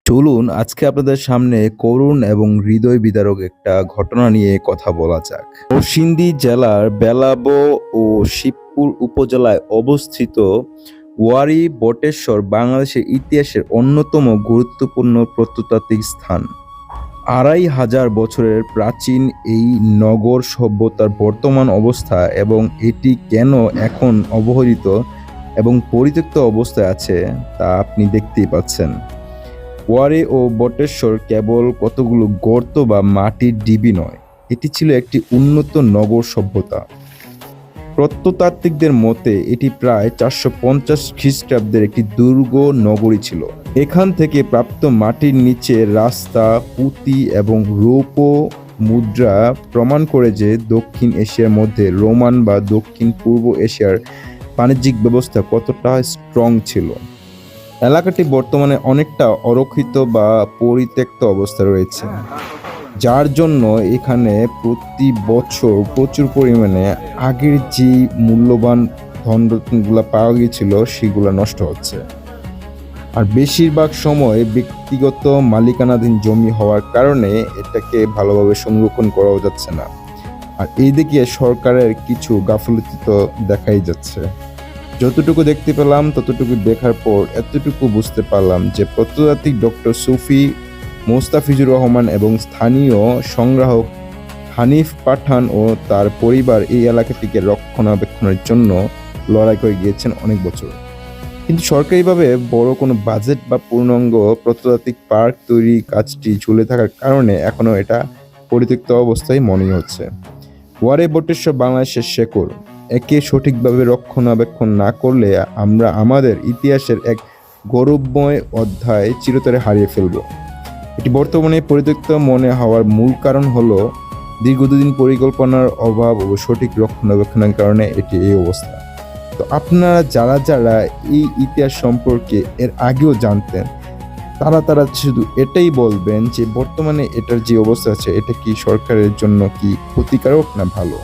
চলুন আজকে আপনাদের সামনে করুণ এবং হৃদয় বিদারক একটা ঘটনা নিয়ে কথা বলা যাক। নরসিংদী জেলার বেলাব ও শিবপুর উপজেলায় অবস্থিত ওয়ারী বটেশ্বর বাংলাদেশের ইতিহাসের অন্যতম গুরুত্বপূর্ণ প্রত্নতাত্ত্বিক স্থান। ২৫০০ বছরের প্রাচীন এই নগর সভ্যতার বর্তমান অবস্থা এবং এটি কেন এখন অবহেলিত এবং পরিত্যক্ত অবস্থায় আছে তা আপনি দেখতেই পাচ্ছেন। ওয়ারী ও বটেশ্বর কেবল কতগুলো গর্ত বা মাটির ঢিবি নয়, এটি ছিল একটি উন্নত নগর সভ্যতা। প্রত্নতাত্ত্বিকদের মতে এটি প্রায় ৪৫০ খ্রিস্টাব্দের একটি দুর্গ নগরী ছিল। এখান থেকে প্রাপ্ত মাটির নিচে রাস্তা, পুঁতি এবং রৌপ্য মুদ্রা প্রমাণ করে যে দক্ষিণ এশিয়ার মধ্যে রোমান বা দক্ষিণ পূর্ব এশিয়ার বাণিজ্যিক ব্যবস্থা কতটা স্ট্রং ছিল। এলাকাটি বর্তমানে অনেকটা অরক্ষিত বা পরিত্যক্ত অবস্থায় রয়েছে, যার জন্য এখানে প্রতি বছর প্রচুর পরিমাণে আগের যে মূল্যবান ধনরত্নগুলো পাওয়া গিয়েছিল সেগুলো নষ্ট হচ্ছে। আর বেশিরভাগ সময় ব্যক্তিগত মালিকানাধীন জমি হওয়ার কারণে এটাকে ভালোভাবে সংরক্ষণ করাও যাচ্ছে না। আর এইদিকে সরকারের কিছু গাফিলতি তো দেখাই যাচ্ছে। যতটুকু দেখতে পেলাম ততটুকু দেখার পর এতটুকু বুঝতে পারলাম যে প্রত্নতাত্ত্বিক ডক্টর সুফি মোস্তাফিজুর রহমান এবং স্থানীয় সংগ্রাহক হানিফ পাঠান ও তার পরিবার এই এলাকাটিকে রক্ষণাবেক্ষণের জন্য লড়াই করে গিয়েছেন অনেক বছর। কিন্তু সরকারিভাবে বড় কোনো বাজেট বা পূর্ণাঙ্গ প্রত্নতাত্ত্বিক পার্ক তৈরি কাজটি ঝুলে থাকার কারণে এখনও এটা পরিত্যক্ত অবস্থায় মনে হচ্ছে। ওয়ারী বটেশ্বর বাংলাদেশের শেকড়, একে সঠিকভাবে রক্ষণাবেক্ষণ না করলে আমরা আমাদের ইতিহাসের এক গৌরবময় অধ্যায় চিরতরে হারিয়ে ফেলব। এটি বর্তমানে পরিত্যক্ত মনে হওয়ার মূল কারণ হলো দীর্ঘদিন পরিকল্পনার অভাব ও সঠিক রক্ষণাবেক্ষণের কারণে এটি এই অবস্থা। তো আপনারা যারা এই ইতিহাস সম্পর্কে এর আগেও জানতেন তারা শুধু এটাই বলবেন যে বর্তমানে এটার যে অবস্থা আছে এটা কি সরকারের জন্য কি ক্ষতিকারক না ভালো।